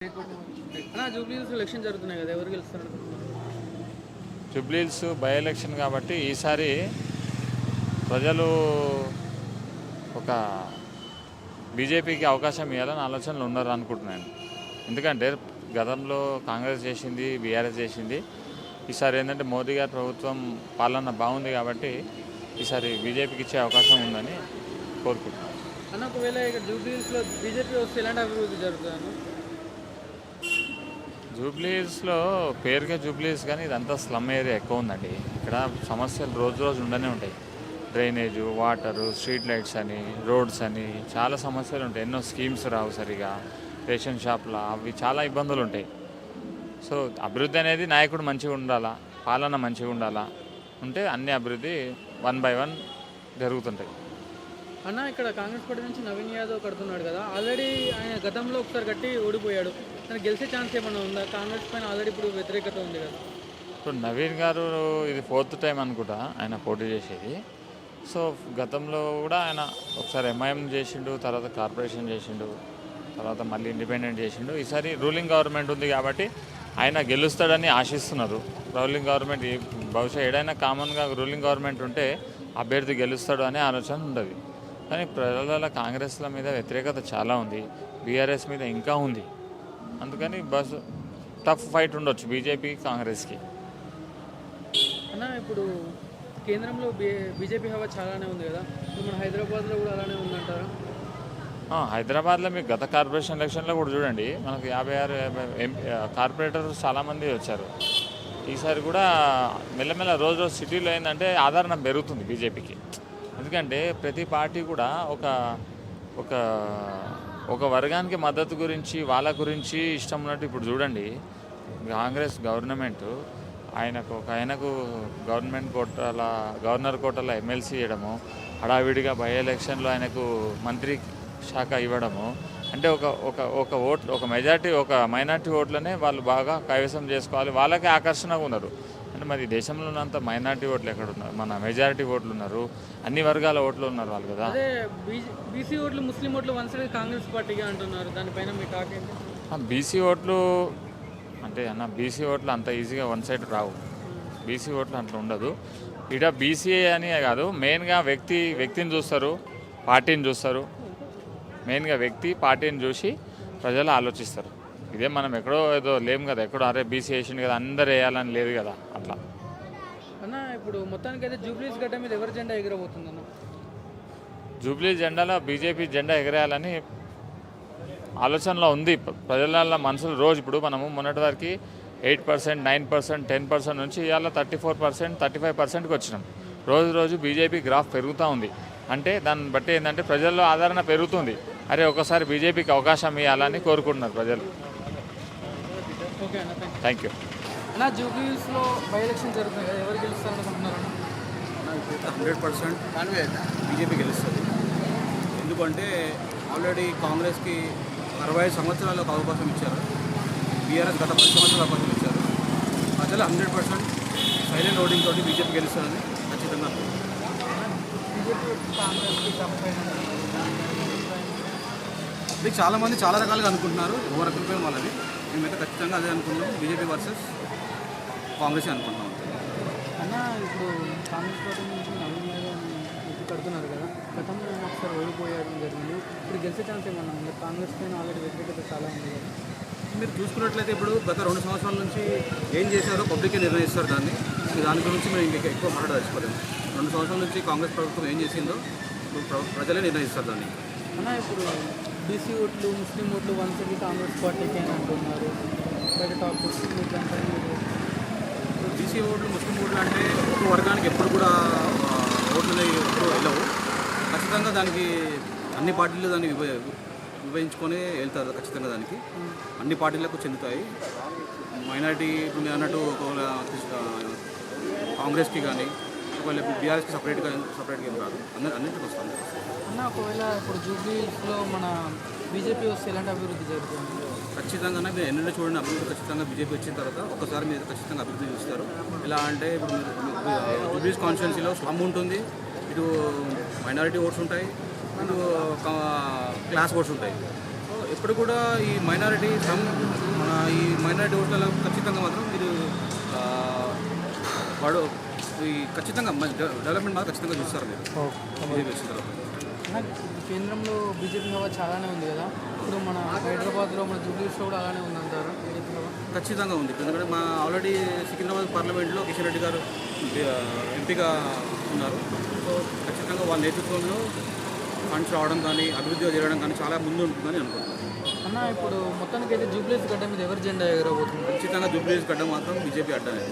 Jubilee Hills election జరుగుతున్నాయి కదా, ఎవరు గెలుస్తారు అనుకుంటున్నారు? జూబ్లీహిల్స్ బై ఎలక్షన్ కాబట్టి ఈసారి ప్రజలు ఒక బీజేపీకి అవకాశం ఇవ్వాలని ఆలోచనలు ఉన్నారు అనుకుంటున్నాను. ఎందుకంటే గతంలో కాంగ్రెస్ చేసింది, బీఆర్ఎస్ చేసింది. ఈసారి ఏంటంటే మోదీ గారి ప్రభుత్వం పాలన బాగుంది కాబట్టి ఈసారి బీజేపీకి ఇచ్చే అవకాశం ఉందని కోరుకుంటున్నాను. ఒకవేళ ఇక్కడ జూబ్లీహిల్స్లో బీజేపీ వస్తే ఎలాంటి అభివృద్ధి జరుగుతుంది? జూబ్లీహిల్స్లో పేరుగా జూబ్లీహిల్స్ కానీ ఇదంతా స్లమ్ ఏరియా ఎక్కువ ఉందండి. ఇక్కడ సమస్యలు రోజు రోజు ఉండనే ఉంటాయి. డ్రైనేజు, వాటరు, స్ట్రీట్ లైట్స్ అని, రోడ్స్ అని చాలా సమస్యలు ఉంటాయి. ఎన్నో స్కీమ్స్ రావు సరిగా, రేషన్ షాప్ల అవి చాలా ఇబ్బందులు ఉంటాయి. సో అభివృద్ధి అనేది నాయకుడు మంచిగా ఉండాలా, పాలన మంచిగా ఉండాలా, ఉంటే అన్ని అభివృద్ధి 1 by 1 జరుగుతుంటాయి. ఇక్కడ కాంగ్రెస్ పార్టీ నుంచి నవీన్ యాదవ్ కడుతున్నాడు కదా, ఆల్రెడీ ఆయన గతంలో ఒకసారి కట్టి ఓడిపోయాడు. తనకు గెలిచే ఛాన్స్ ఏమైనా ఉందా? కాంగ్రెస్ పైన ఆల్రెడీ ఇప్పుడు వ్యతిరేకత ఉంది కదా. ఇప్పుడు నవీన్ గారు ఇది 4th టైం అనుకుంటా ఆయన పోటీ చేసేది. సో గతంలో కూడా ఆయన ఒకసారి ఎంఐఎం చేసిండు, తర్వాత కార్పొరేషన్ చేసిండు, తర్వాత మళ్ళీ ఇండిపెండెంట్ చేసిండు. ఈసారి రూలింగ్ గవర్నమెంట్ ఉంది కాబట్టి ఆయన గెలుస్తాడని ఆశిస్తున్నారు. రూలింగ్ గవర్నమెంట్ బహుశా ఏడైనా కామన్గా రూలింగ్ గవర్నమెంట్ ఉంటే అభ్యర్థి గెలుస్తాడు అనే ఆలోచన ఉంటుంది. కానీ ప్రజల కాంగ్రెస్ల మీద వ్యతిరేకత చాలా ఉంది, బీఆర్ఎస్ మీద ఇంకా ఉంది. అందుకని టఫ్ ఫైట్ ఉండొచ్చు బీజేపీ కాంగ్రెస్కి. ఇప్పుడు కేంద్రంలో బీజేపీ హవా చాలానే ఉంది కదా, మన హైదరాబాద్లో కూడా అలానే ఉందంటారా? హైదరాబాద్లో మీకు గత కార్పొరేషన్ ఎలక్షన్లో కూడా చూడండి, మనకు 56 కార్పొరేటర్స్ చాలామంది వచ్చారు. ఈసారి కూడా మెల్లమెల్ల రోజు రోజు సిటీలో ఏంటంటే ఆదరణ పెరుగుతుంది బీజేపీకి. ఎందుకంటే ప్రతి పార్టీ కూడా ఒక ఒక వర్గానికి మద్దతు గురించి, వాళ్ళ గురించి ఇష్టం ఉన్నట్టు. ఇప్పుడు చూడండి, కాంగ్రెస్ గవర్నమెంట్ ఆయనకు గవర్నర్ కోటలో ఎమ్మెల్సీ ఇవ్వడము, హడావిడిగా బై ఎలక్షన్లో ఆయనకు మంత్రి శాఖ ఇవ్వడము, అంటే ఒక మెజార్టీ, ఒక మైనార్టీ ఓట్లనే వాళ్ళు బాగా కైవసం చేసుకోవాలి, వాళ్ళకే ఆకర్షణగా ఉన్నారు. అంటే మరి దేశంలో ఉన్నంత మైనార్టీ ఓట్లు ఎక్కడ ఉన్నారు? మన మెజారిటీ ఓట్లు ఉన్నారు, అన్ని వర్గాల ఓట్లు ఉన్నారు వాళ్ళు కదా. బీసీ ఓట్లు, ముస్లిం ఓట్లు వన్ సైడ్ కాంగ్రెస్ పార్టీగా అంటున్నారు, దానిపైన మీ టాక్ ఏంటి? బీసీ ఓట్లు అంటే బీసీ ఓట్లు అంత ఈజీగా వన్ సైడ్ రావు. బీసీ ఓట్లు అట్లా ఉండదు. ఇక్కడ బీసీఏ అని కాదు, మెయిన్గా వ్యక్తిని చూస్తారు, పార్టీని చూస్తారు. మెయిన్గా పార్టీని చూసి ప్రజలు ఆలోచిస్తారు. ఇదే మనం ఎక్కడో ఏదో లేము కదా, ఎక్కడో అరే బీసీ వేసిండు కదా అందరు వేయాలని లేదు కదా అట్లా. ఇప్పుడు మొత్తానికి అయితే జూబ్లీస్ గడ్డ మీద ఎవరి జెండా ఎగరబోతుందన్న? జూబ్లీ జెండాలో బీజేపీ జెండా ఎగరేయాలని ఆలోచనలో ఉంది ప్రజల మనసులు. రోజు ఇప్పుడు మనము మొన్నటి వరకు 8%, 9%, 10% నుంచి ఇవాళ 34%, 35%కి వచ్చినాం. రోజు బీజేపీ గ్రాఫ్ పెరుగుతూ ఉంది. అంటే దాన్ని బట్టి ఏంటంటే ప్రజల్లో ఆదరణ పెరుగుతుంది. అరే ఒకసారి బీజేపీకి అవకాశం ఇవ్వాలని కోరుకుంటున్నారు ప్రజలు. Thank you. జూబ్లీహిల్స్లో బై ఎలక్షన్ జరుగుతుంది కదా, ఎవరు గెలుస్తారనుకుంటున్నారు? 100% బీజేపీ గెలుస్తుంది. ఎందుకంటే ఆల్రెడీ కాంగ్రెస్కి 65 సంవత్సరాలకు అవకాశం ఇచ్చారు, బీఆర్ఎస్ గత 10 సంవత్సరాలు అవకాశం ఇచ్చారు. ప్రజలు 100% సైలెంట్ ఓటింగ్ తోటి బీజేపీ గెలుస్తుందని ఖచ్చితంగా. ఇది చాలామంది చాలా రకాలుగా అనుకుంటున్నారు, ఎవరు అభిప్రాయం వాళ్ళది. మేమైతే ఖచ్చితంగా అదే అనుకుంటున్నాం, బీజేపీ వర్సెస్ కాంగ్రెస్ అనుకుంటున్నాం. ఇప్పుడు కాంగ్రెస్ పార్టీ నుంచి నవీన్ యాదవ్ కడుతున్నారు కదా, గతంలో ఒకసారి ఓడిపోయారు జరిగింది. ఇప్పుడు గెలిచే ఛాన్స్ ఏమన్నా ఉంది? కాంగ్రెస్ పైన ఆల్రెడీ వ్యతిరేకత చాలా ఉంది కదా. మీరు చూసుకున్నట్లయితే ఇప్పుడు గత 2 సంవత్సరాల నుంచి ఏం చేశారో పబ్లికే నిర్ణయిస్తారు దాన్ని. దాని గురించి మేము ఇంకా ఎక్కువ మాట్లాడదలుచుకోలేము. 2 సంవత్సరాల నుంచి కాంగ్రెస్ ప్రభుత్వం ఏం చేసిందో ప్రజలే నిర్ణయిస్తారు దాన్ని. ఇప్పుడు బీసీ ఓట్లు, ముస్లిం ఓట్లు వన్ సైడ్ కాంగ్రెస్ పార్టీకి అని అంటున్నారు, బయట టాప్. బీసీ ఓట్లు, ముస్లిం ఓట్లు అంటే ఒక వర్గానికి ఎప్పుడు కూడా ఓట్లు ఎప్పుడు వెళ్ళవు. ఖచ్చితంగా దానికి అన్ని పార్టీలు దాన్ని విభజించుకొని వెళ్తారు. ఖచ్చితంగా దానికి అన్ని పార్టీలకు చెందుతాయి. మైనారిటీ ఇప్పుడు అన్నట్టు ఒకవేళ కాంగ్రెస్కి కానీ ఒకవేళ బీఆర్ఎస్కి సపరేట్గా ఏం కాదు, అన్నింటికి వస్తుంది. ఒకవేళ ఇప్పుడు జూబ్లీహిల్స్లో మన బీజేపీ వస్తే ఎలాంటి అభివృద్ధి జరుగుతుంది? ఖచ్చితంగా మీరు ఎన్నెన్నో చూడండి అభివృద్ధి. ఖచ్చితంగా బీజేపీ వచ్చిన తర్వాత ఒకసారి మీరు ఖచ్చితంగా అభివృద్ధి చూస్తారు. ఎలా అంటే ఇప్పుడు జూబ్లీహిల్స్ కాన్స్టిట్యున్సీలో స్లమ్ ఉంటుంది, ఇటు మైనారిటీ ఓట్స్ ఉంటాయి, ఇటు క్లాస్ ఓట్స్ ఉంటాయి. ఇప్పుడు కూడా ఈ మైనారిటీ మన ఈ మైనారిటీ ఓట్లలో ఖచ్చితంగా మాత్రం మీరు ఆ, వాడు ఈ ఖచ్చితంగా డెవలప్మెంట్ మాత్రం ఖచ్చితంగా చూస్తారు మీరు బీజేపీ వచ్చిన తర్వాత. అన్న, కేంద్రంలో బీజేపీ హవా చాలానే ఉంది కదా, ఇప్పుడు మన హైదరాబాద్లో మన జూబ్లీస్లో కూడా అలానే ఉందంటారు బీజేపీ హవా? ఖచ్చితంగా ఉంది. ఎందుకంటే మా ఆల్రెడీ సికింద్రాబాద్ పార్లమెంట్లో కిషన్ రెడ్డి గారు ఎంపీగా ఉన్నారు. సో ఖచ్చితంగా వాళ్ళ నేతృత్వంలో ఫండ్స్ రావడం కానీ అభివృద్ధిగా జరగడం కానీ చాలా ముందు ఉంటుందని అనుకుంటున్నాను. అన్న, ఇప్పుడు మొత్తానికి అయితే జూబ్లీస్ గడ్డ మీద ఎవరి జెండా ఎగరబోతుంది? ఖచ్చితంగా జూబ్లీస్ గడ్డ మాత్రం బీజేపీ అడ్డనే.